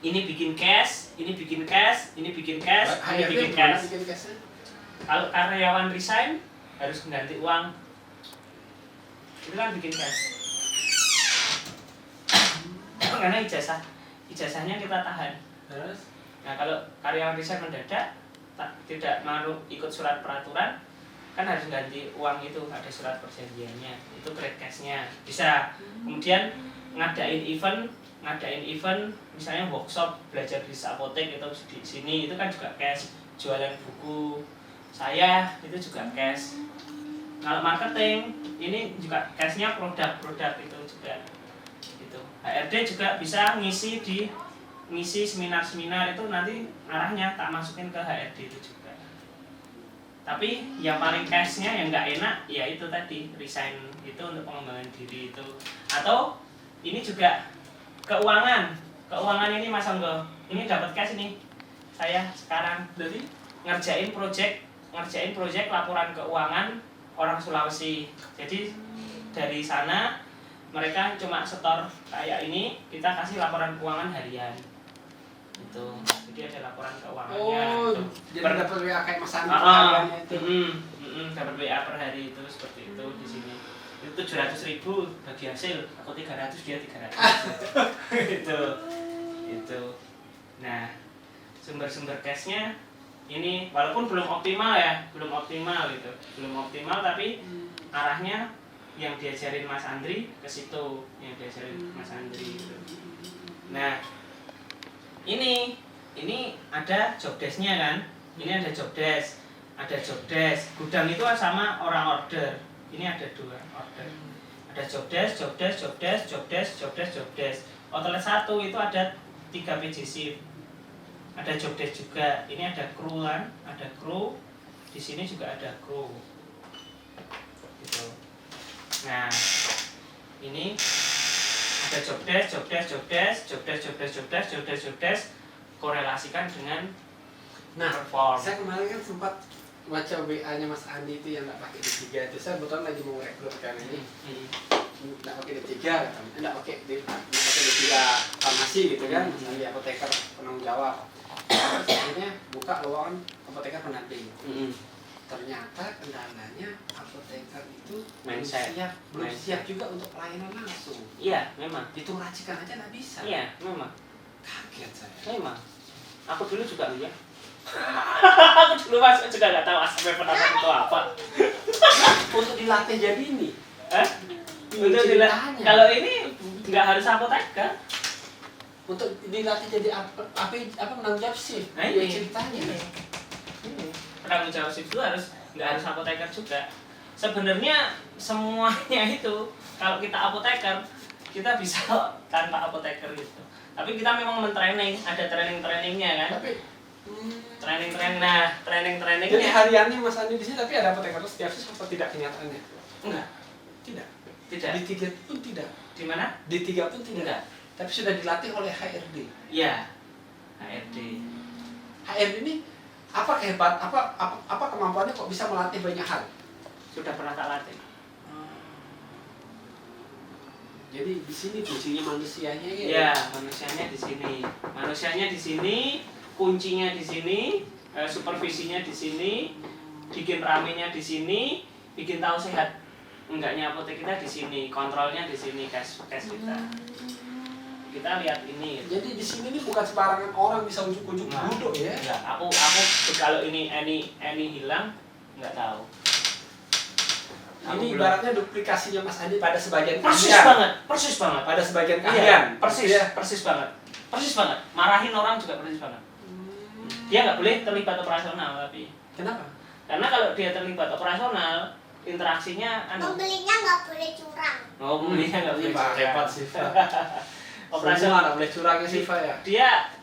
ini bikin cash, ini bikin cash, ini bikin cash, ini bikin cash. Kalau karyawan resign harus mengganti uang, itu kan bikin cash. Karena ijazahnya kita tahan. Terus? Nah kalau karyawan resign mendadak tidak mau ikut surat peraturan, kan harus ganti uang itu, ada surat perjanjiannya, itu trade cashnya bisa. Kemudian ngadain event misalnya workshop belajar bisnis apotek itu di sini, itu kan juga cash. Jualan buku saya itu juga cash. Kalau marketing ini juga cashnya produk itu juga gitu. HRD juga bisa ngisi seminar-seminar, itu nanti arahnya tak masukin ke HRD itu juga. Tapi yang paling cashnya yang nggak enak ya itu tadi resign itu untuk pengembangan diri itu. Atau ini juga keuangan ini Mas Anggo, ini dapat cash nih saya sekarang dari ngerjain project laporan keuangan orang Sulawesi. Jadi dari sana mereka cuma setor kayak ini, kita kasih laporan keuangan harian itu. Jadi ada laporan keuangannya. Jadi dapat WA kayak Mas Andi hariannya itu. Dapat WA per hari itu seperti itu di sini. Itu 700.000 bagi hasil, aku 300 dia 300. itu. Nah, sumber-sumber cashnya ini walaupun belum optimal gitu, belum optimal tapi arahnya yang diajarin Mas Andri ke situ, gitu. Nah, ini ada job desk-nya kan, ini ada job desk, gudang itu sama orang order, ini ada 2 order, ada job desk, outlet 1 itu ada 3 PJ shift. Ada job desk juga, ini ada kru kan, ada kru, di sini juga ada kru, gitu. Nah, ini ada job desk, korelasikan dengan perform. Saya kemarin kan sempat baca WA-nya Mas Andi itu yang nggak pakai D3 itu, saya kebetulan lagi mau rekrut kan ini, nggak pakai D3, nggak pakai D3 farmasi gitu kan, misalnya apoteker penanggung jawab. Akhirnya buka lowongan apoteker pendamping. Ternyata kendalanya apoteker itu belum siap juga untuk pelayanan langsung. Iya, memang. Itu racikan aja nggak bisa. Iya, memang. Kaget saya. Memang. Aku dulu juga ya. Aku dulu masuk juga nggak tahu asal pendamping itu apa. Untuk dilatih jadi ini. Untuk dilatih. Kalau ini nggak harus apoteker. Untuk dilatih jadi apa menanggung jawab shift. Nah, ini ceritanya. Penanggung jawab shift itu nggak harus apoteker juga. Sebenarnya semuanya itu kalau kita apoteker kita bisa tanpa apoteker gitu. Tapi kita memang mentraining, ada training-trainingnya kan. Tapi training-trainingnya. Jadi hariannya Mas Andi di sini tapi ada apoteker setiap shift apa tidak kenyataannya? Enggak. Tidak. Di 3 pun tidak. Di mana? Di 3 pun tidak. Enggak. Tapi sudah dilatih oleh HRD. Iya. HRD ini apa kehebat? Apa kemampuannya kok bisa melatih banyak hal? Sudah pernah tak latih. Jadi di sini kuncinya manusianya gitu. Ya, manusianya di sini, kuncinya di sini, supervisinya di sini, bikin ramenya di sini, bikin tahu sehat enggaknya apotek kita di sini, kontrolnya di sini, cash kita. Kita lihat ini. Jadi di sini ini bukan sembarangan orang bisa ujuk-ujuk duduk ya. Enggak, aku kalau ini hilang nggak tahu. Ini ibaratnya duplikasinya Mas Andi pada sebagian persis banget. Pada sebagian keahlian. Persis banget. Marahin orang juga persis banget. Dia nggak boleh terlibat operasional tapi. Kenapa? Karena kalau dia terlibat operasional, interaksinya pembelinya nggak boleh curang. Pembelinya nggak boleh curang. Repot sih. Operasional nggak boleh curangnya sih ya.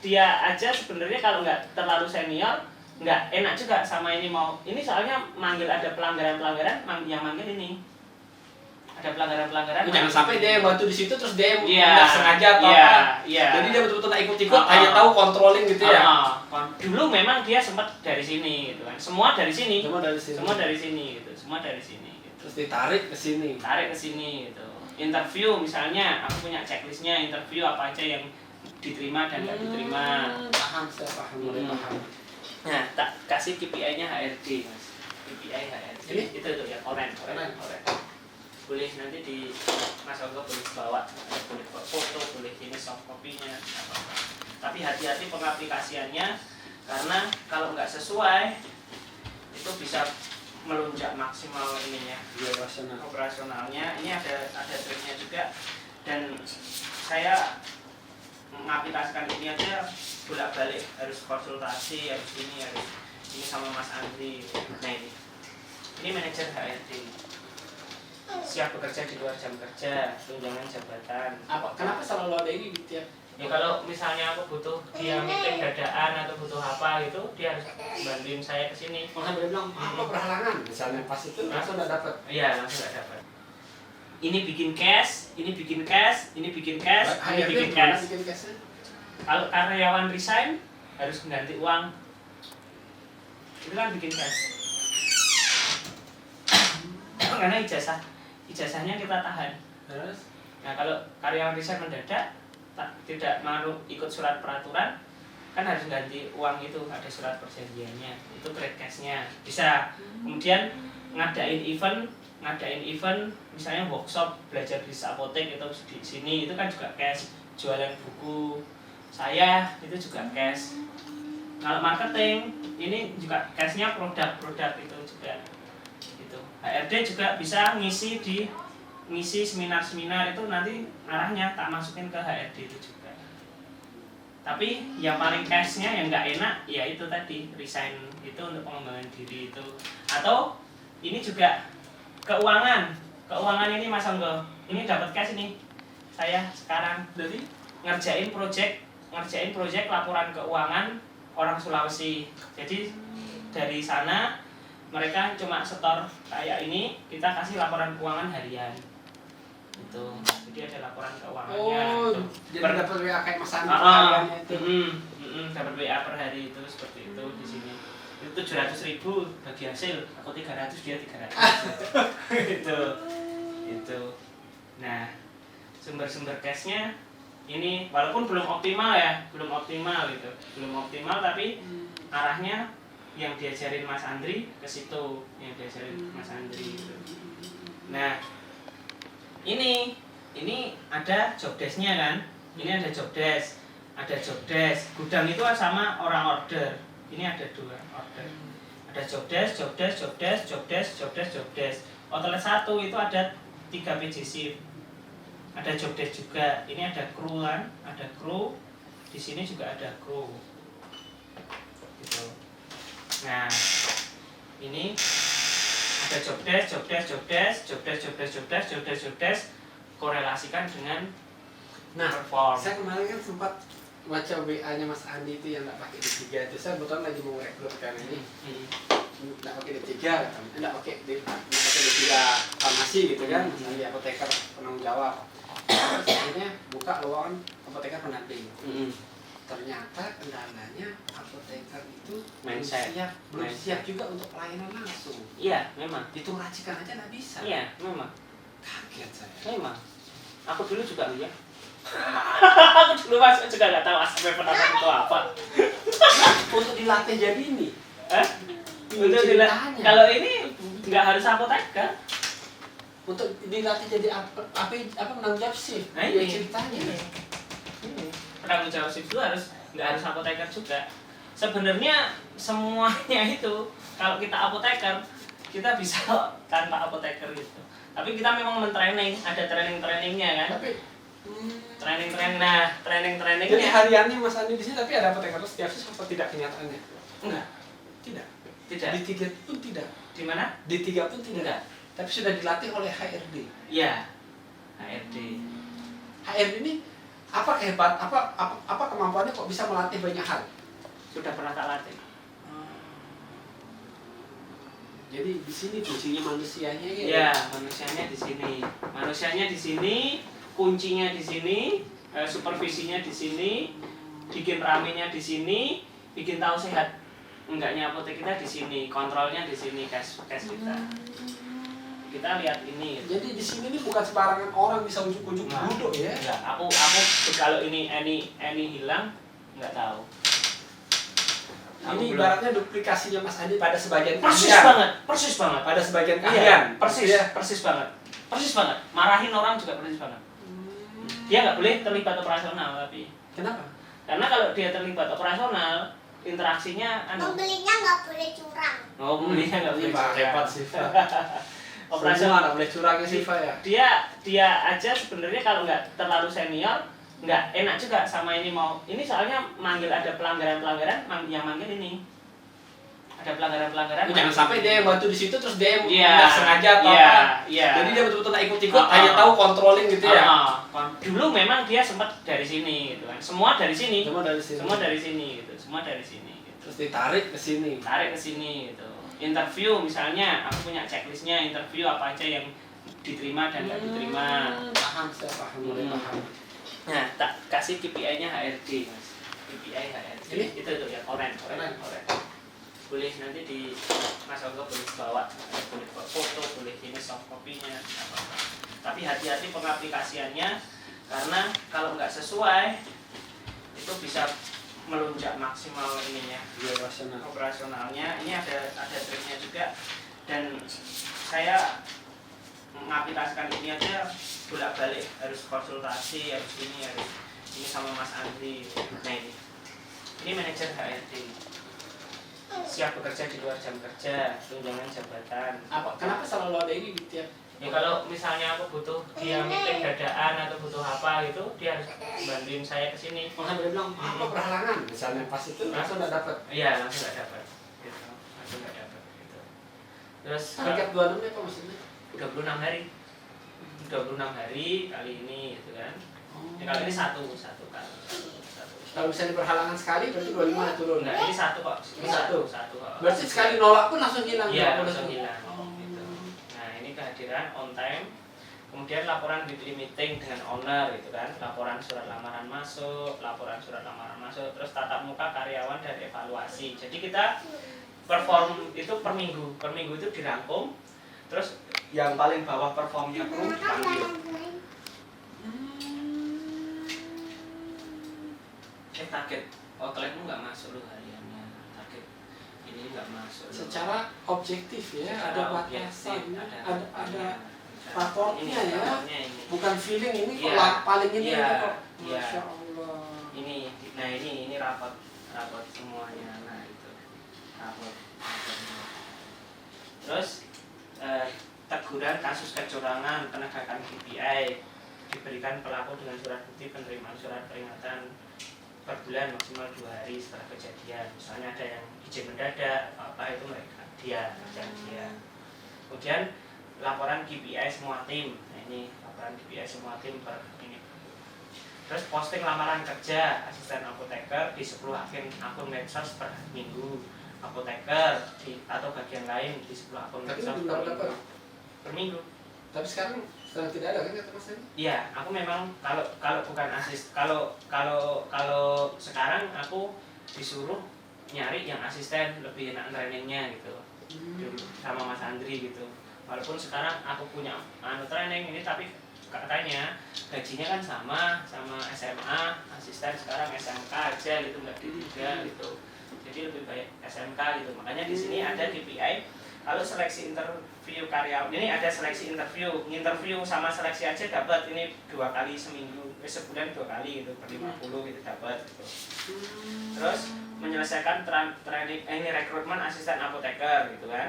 Dia aja sebenarnya kalau nggak terlalu senior nggak enak juga sama ini soalnya manggil ada pelanggaran yang manggil ini ada pelanggaran jangan sampai dia yang bantu di situ terus dia nggak sengaja atau apa. Jadi dia betul-betul nggak ikut-ikut hanya tahu controlling gitu ya. Dulu memang dia sempat dari sini gitu kan, semua dari sini gitu. Terus ditarik ke sini gitu. Interview misalnya aku punya checklistnya, interview apa aja yang diterima dan nggak diterima. Paham, saya paham, mulai paham. Nah, tak kasih KPI-nya HRD, Mas. KPI HRD. Ini? Itu yang oren. Boleh nanti di Mas Ogo boleh bawa foto, boleh ini soft copy-nya, nggak apa-apa. Tapi hati-hati pengaplikasiannya, karena kalau nggak sesuai itu bisa melunjak maksimal ininya operasionalnya. Ini ada triknya juga, dan saya mengaplikasikan ini aja bolak-balik, harus konsultasi, harus ini sama Mas Andri. Nah, ini manajer HRD, siap bekerja di luar jam kerja, tunjangan jabatan. Kenapa selalu ada ini di tiap? Ya kalau misalnya aku butuh dia meeting dadaan atau butuh apa gitu, dia harus bantuin saya ke sini. Malah dia bilang, apa berhalangan? Misalnya pas itu langsung nggak dapat. Iya, langsung nggak dapat. Ini bikin cash, ini bikin cash, ini bikin cash, ini bikin cash. Kalau karyawan resign harus mengganti uang, itu kan bikin cash. Karena ijazahnya kita tahan. Terus? Nah, kalau karyawan resign mendadak tidak mau ikut surat peraturan, kan harus ganti uang, itu ada surat perjanjiannya, itu trade cash-nya bisa. Kemudian ngadain event misalnya workshop belajar bisnis apotek itu di sini, itu kan juga cash. Jualan buku saya itu juga cash. Kalau marketing ini juga cash-nya produk itu juga gitu. HRD juga bisa ngisi seminar-seminar, itu nanti arahnya tak masukin ke HRD itu juga. Tapi yang paling cash-nya yang nggak enak ya itu tadi, resign itu untuk pengembangan diri itu. Atau ini juga keuangan ini Mas Anggo, ini dapat cash ini saya sekarang, jadi ngerjain project laporan keuangan orang Sulawesi. Jadi dari sana mereka cuma setor kayak ini, kita kasih laporan keuangan harian itu. Jadi ada laporan keuangannya. Oh, jadi dapat WA kayak Mas Andi hariannya itu. Dapat WA per hari itu, seperti itu di sini. Itu 700.000 bagi hasil, aku 300, dia 300. itu. Nah, sumber-sumber cashnya ini walaupun belum optimal gitu, tapi arahnya yang diajarin Mas Andri ke situ, gitu. Nah, ini ada job desk-nya kan, ada job desk, gudang itu sama orang order, ini ada 2 order, ada job desk, outlet 1 itu ada 3 PJ shift, ada job desk juga, ini ada kru kan, ada kru, di sini juga ada kru, gitu. Nah, ini ada job desk, korelasikan dengan perform. Saya kemarin kan sempat baca WA-nya Mas Andi itu yang nggak pakai D3 itu. Saya kebetulan lagi mau rekrut kan ini, nggak pakai D3, nggak pakai D3 farmasi gitu kan, misalnya apoteker penanggung jawab. Terus akhirnya buka lowongan apoteker pendamping. Ternyata kendalanya apoteker itu belum siap juga untuk pelayanan langsung. Iya, memang. Itu racikan aja nggak bisa. Iya, memang. Kaget saya. Memang. Aku dulu juga ya. Aku dulu masuk juga nggak tahu asal pendapat itu apa. Untuk dilatih jadi ini. Untuk dilatih. Kalau ini nggak harus apoteker. Untuk dilatih jadi apa menanggung jawab sih? Nah, ini ceritanya. Penanggung jawab shift itu nggak harus apoteker juga. Sebenarnya semuanya itu kalau kita apoteker kita bisa tanpa apoteker gitu. Tapi kita memang mentraining, ada training-trainingnya kan. Tapi training-trainingnya. Jadi hariannya Mas Andi di sini tapi ada apoteker setiap shift apa tidak kenyataannya? Enggak. Tidak. Di 3 pun tidak. Di mana? Di 3 pun tidak. Enggak. Tapi sudah dilatih oleh HRD. Iya. HRD. HRD ini apa kemampuannya kok bisa melatih banyak hal? Sudah pernah tak latih. Jadi di sini kuncinya manusianya ya. Iya, manusianya di sini, kuncinya di sini, supervisinya di sini, bikin ramenya di sini, bikin tahu sehat enggaknya apotek kita di sini, kontrolnya di sini, cash kita. kita lihat ini gitu. Jadi di sini ini bukan sembarangan orang bisa ujuk-ujuk Nah, duduk ya. enggak, aku kalau ini Eni hilang nggak tahu. Aku Ini belum- ibaratnya duplikasinya Mas Andi pada sebagian persis keahlian. banget, persis banget. Pada sebagian Iya, keahlian. persis, Ya. persis banget, persis banget. Marahin orang juga persis banget. Dia nggak boleh terlibat operasional tapi, Kenapa? karena kalau dia terlibat operasional, interaksinya Pembelinya nggak boleh curang. oh pembelinya nggak boleh curang. Repot sih. Operasional Semua nggak boleh curang ya Siva ya. dia aja sebenarnya kalau nggak terlalu senior nggak enak juga sama ini ini soalnya manggil ada pelanggaran yang manggil ini ada pelanggaran Jangan sampai dia yang bantu di situ terus dia yang Iya, nggak sengaja atau iya, apa. iya. Jadi dia betul-betul tak ikut-ikut, Ah, hanya ah. tahu controlling gitu ya. Dulu memang dia sempat dari sini gitu kan, semua dari sini Semua dari sini. semua dari sini gitu. Terus ditarik ke sini. Tarik ke sini gitu. Interview misalnya, aku punya checklistnya interview apa aja yang diterima dan nggak diterima. Paham, saya paham, mulai paham. Nah, tak kasih KPI-nya HRD, Mas. KPI HRD. Ini? Itu ya, oren. Boleh nanti di Mas Ogo boleh bawa, boleh bawa foto, boleh ini soft copy-nya, apa-apa. Tapi hati-hati pengaplikasiannya karena kalau nggak sesuai itu bisa melunjak maksimal ininya. Operasionalnya. Ini ada triknya juga dan saya mengaplikasikan ini aja bolak-balik harus konsultasi harus ini sama Mas Andri. Nah ini manajer HRD siap bekerja di luar jam kerja, tunjangan jabatan. Kenapa selalu ada ini di tiap? Ya kalau misalnya aku butuh dia meeting dadaan atau butuh apa gitu, dia harus bantuin saya ke sini. Malah dia bilang, apa berhalangan? Misalnya pas itu langsung nggak dapat. Iya langsung nggak dapat. Gitu. Langsung nggak dapat. Gitu. Terus Target 26 apa maksudnya? 26 hari. 26 hari kali ini gitu kan. Ya, kalau ini satu kali. Kalau misalnya berhalangan sekali berarti 25 turun. Enggak, ini satu kok. Ini Satu. satu kok. Berarti sekali nolak pun langsung hilang. Iya, langsung hilang. Gitu. Nah, ini kehadiran on time. Kemudian laporan weekly meeting dengan owner gitu kan. Laporan surat lamaran masuk, terus tatap muka karyawan dan evaluasi. Jadi kita perform itu per minggu. Per minggu itu dirangkum. Terus yang paling bawah performnya kru dipanggil. Target outletmu nggak masuk loh hariannya, target ini nggak masuk loh. Secara objektif ya, ada batasan, ada raportnya ini, ya, raportnya ini. bukan feeling ini Iya. kok paling ini Iya. kok. Iya. Masya Allah. Ini raport semuanya, nah itu raport. Terus teguran kasus kecurangan penegakan KPI diberikan pelaku dengan surat bukti penerimaan surat peringatan per bulan maksimal 2 hari setelah kejadian. Misalnya ada yang izin mendadak apa itu mereka dia. Kemudian laporan KPI semua tim. Nah ini laporan KPI semua tim per ini. Terus posting lamaran kerja asisten apoteker di 10 akun medsos per minggu. Apoteker atau bagian lain di 10 akun Tapi medsos belum dapat per minggu. Tapi sekarang sedang tidak ada kan kata Mas Andi? Iya, aku memang kalau bukan kalau sekarang aku disuruh nyari yang asisten lebih enak trainingnya gitu. Sama Mas Andri gitu. Walaupun sekarang aku punya training ini tapi katanya gajinya kan sama SMA, asisten sekarang SMK aja gitu nggak D3 gitu. Jadi lebih baik SMK gitu. Makanya di sini ada KPI. Kalau seleksi interview karyawan, ini ada seleksi interview sama seleksi aja dapat ini 2 kali seminggu, sebulan 2 kali gitu, per 50 gitu dapat gitu. Terus menyelesaikan training ini rekrutmen asisten apoteker gitu kan.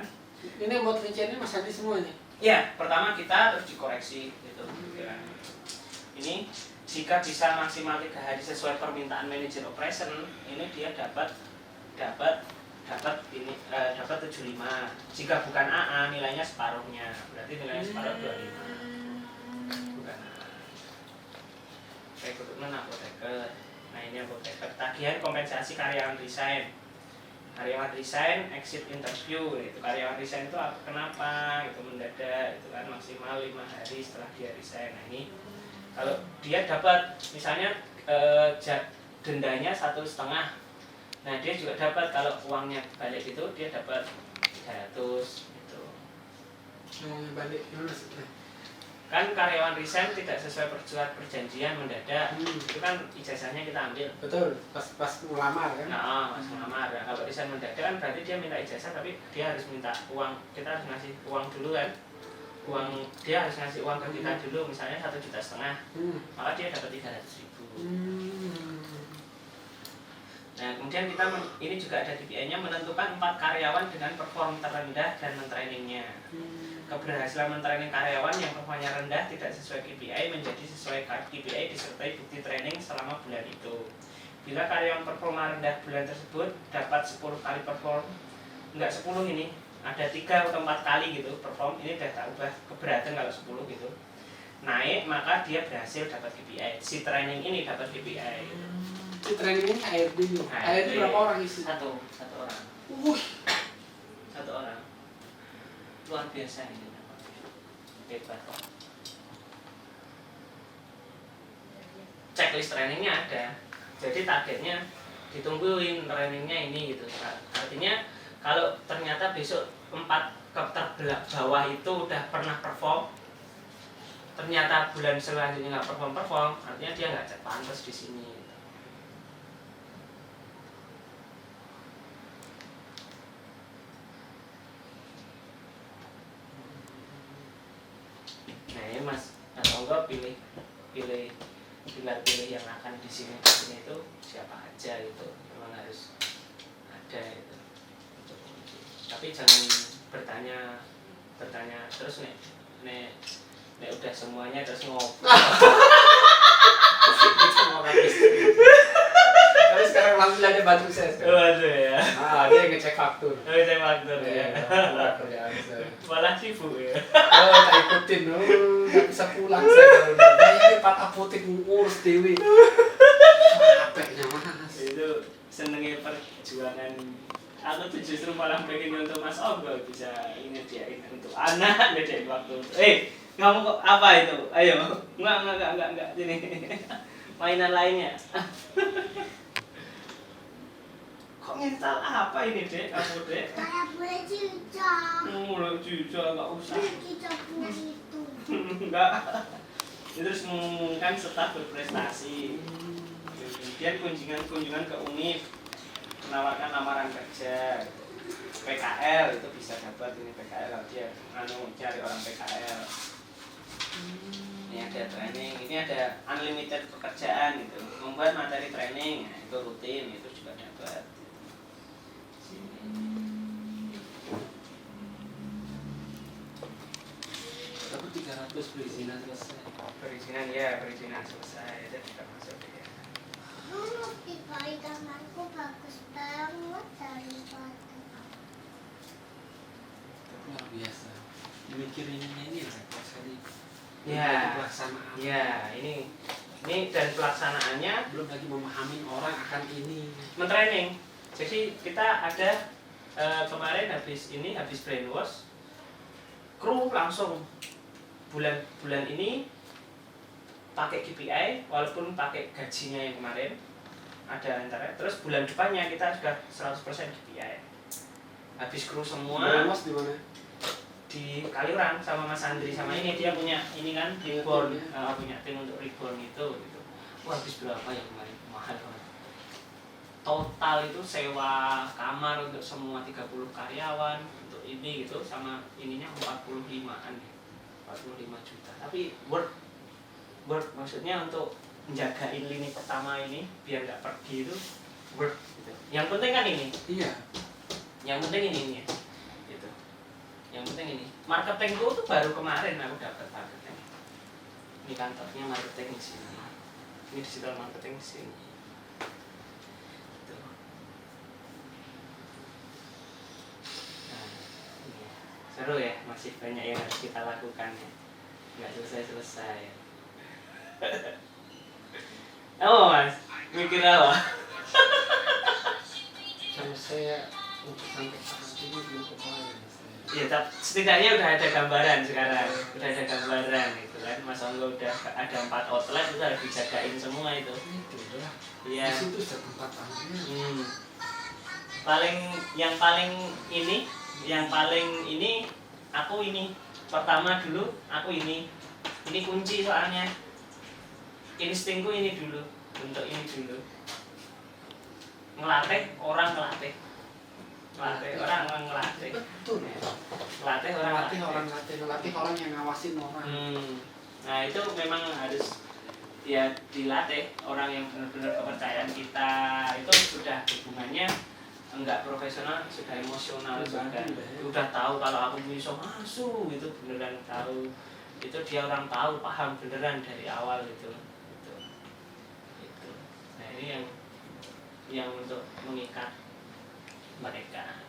Ini yang buat rinciannya Mas Andi semua nih? Ya, pertama kita terus dikoreksi gitu. Ya. Ini jika bisa maksimal 3 hari sesuai permintaan manajer operation, ini dia dapat ini dapat 75. Jika bukan AA nilainya separuhnya. Berarti nilainya separuh 25. Bukan AA. Rekrutmen apoteker. Nah, ini apoteker. Tagihan kompensasi karyawan resign. Karyawan resign exit interview itu. Karyawan resign itu kenapa? Itu mendadak itu kan maksimal 5 hari setelah dia resign. Nah, ini kalau dia dapat misalnya dendanya 1,5. Nah dia juga dapat kalau uangnya balik itu dia dapat 300 gitu. balik gimana maksudnya? Kan karyawan resign tidak sesuai surat perjanjian mendadak, itu kan ijazahnya kita ambil. Betul, pas melamar kan? Nah, pas melamar. Nah, kalau resign mendadak kan berarti dia minta ijazah tapi dia harus minta uang, kita harus ngasih uang dulu kan. Dia harus ngasih uang ke kita dulu, misalnya 1,5 juta, maka dia dapat 300.000. Nah, kemudian kita ini juga ada KPI-nya, menentukan 4 karyawan dengan perform terendah dan mentrainingnya. Keberhasilan mentraining karyawan yang performanya rendah tidak sesuai KPI menjadi sesuai KPI disertai bukti training selama bulan itu. Bila karyawan performa rendah bulan tersebut dapat 10 kali perform, enggak 10 ini, ada 3 atau 4 kali gitu perform, ini udah tak ubah keberatan kalau 10 gitu. Naik maka dia berhasil dapat KPI. Si training ini dapat KPI gitu. Si training ini HRD nih. HRD berapa orang isi? Satu orang. Satu orang. Luar biasa ini. Hebat kok. Checklist trainingnya ada. Jadi targetnya ditungguin trainingnya ini gitu. Artinya kalau ternyata besok 4 terbelak bawah itu udah pernah perform, ternyata bulan selanjutnya nggak perform, artinya dia nggak pantas di sini. Nah ini Mas Onggo pilih yang akan di sini itu siapa aja gitu, memang harus ada itu. Tapi jangan bertanya terus nek udah semuanya terus ngobrol. Tapi sekarang langsung ada bantu saya. Waduh ya. Dia ngecek faktur. Ngecek faktur ya. Kerjaan saya. Malah sibuk ya. Tak ikutin, nggak bisa pulang saya. Ini 4 apotek ngurus dewi. Capeknya Mas. Itu senengnya perjuangan. Aku tuh justru malah pengen untuk Mas Onggo bisa nyediain untuk anak, nyediain waktu. Kamu kok apa itu? Ayo. Enggak sini. Mainan lainnya. Kok nginstal apa ini, Dek? Kamu, Dek? Saya boleh cicak. Mulai cicak enggak usah. Cicak punya itu. Enggak. Itu terus mengumumkan staf berprestasi. Kemudian kunjungan ke UNIF, menawarkan lamaran kerja. PKL itu bisa dapat ini PKL kalau dia cari orang PKL. Ini ada training, ini ada unlimited pekerjaan itu, membuat materi training, nah, itu rutin, itu juga dapat. Aku 300 perizinan selesai. Perizinan selesai, itu juga masuk ya. Tipe kamarku bagus banget daripada. Luar biasa. Mikirinnya ini repot sekali. Ya, pelaksanaan. Ya, ini dan pelaksanaannya belum lagi memahami orang akan ini. mentraining. Jadi kita ada kemarin habis brainwash, kru langsung bulan ini pakai KPI walaupun pakai gajinya yang kemarin ada antara, terus bulan depannya kita sudah 100% KPI. Habis kru semua. Brainwash di mana? Di Kaliurang sama Mas Andri sama ini, dia punya ini kan reborn, punya tim untuk reborn itu gitu. Wah, habis berapa ya kemarin? Mahal banget. Total itu sewa kamar untuk semua 30 karyawan untuk ini gitu, sama ininya 45-an, 45 juta. Tapi worth maksudnya untuk menjagain lini pertama ini biar nggak pergi itu worth gitu. Yang penting kan ini. Iya. Yang penting ini ya. Gitu. Yang penting ini. Marketingku tuh baru kemarin aku dapat marketing. Ini kantornya marketing di sini. Ini digital marketing di sini. Tuh. Nah, ini. Seru ya, masih banyak yang harus kita lakukan ya. Nggak selesai-selesai. Oh Mas, mikir apa? Kalau saya untuk sampai saat ini belum kebayang. Ya, tapi setidaknya udah ada gambaran sekarang, udah ada gambaran itu kan. Mas Onggo udah ada 4 outlet, itu harus dijagain semua itu. Itu udah. Iya. Di situ sudah tempat ambil. Yang paling ini aku ini pertama dulu aku ini kunci soalnya instingku ini dulu, bentuk ini dulu. Ngelatih orang ngelatih orang ngelatih, betul ya. ngelatih orang Ngelatih orang yang ngawasin orang. Nah itu memang harus ya dilatih orang yang benar-benar kepercayaan kita itu sudah hubungannya enggak profesional, sudah emosional, sudah tahu kalau aku bisa masuk itu beneran tahu, itu dia orang tahu paham beneran dari awal itu. Nah ini yang untuk mengikat mereka.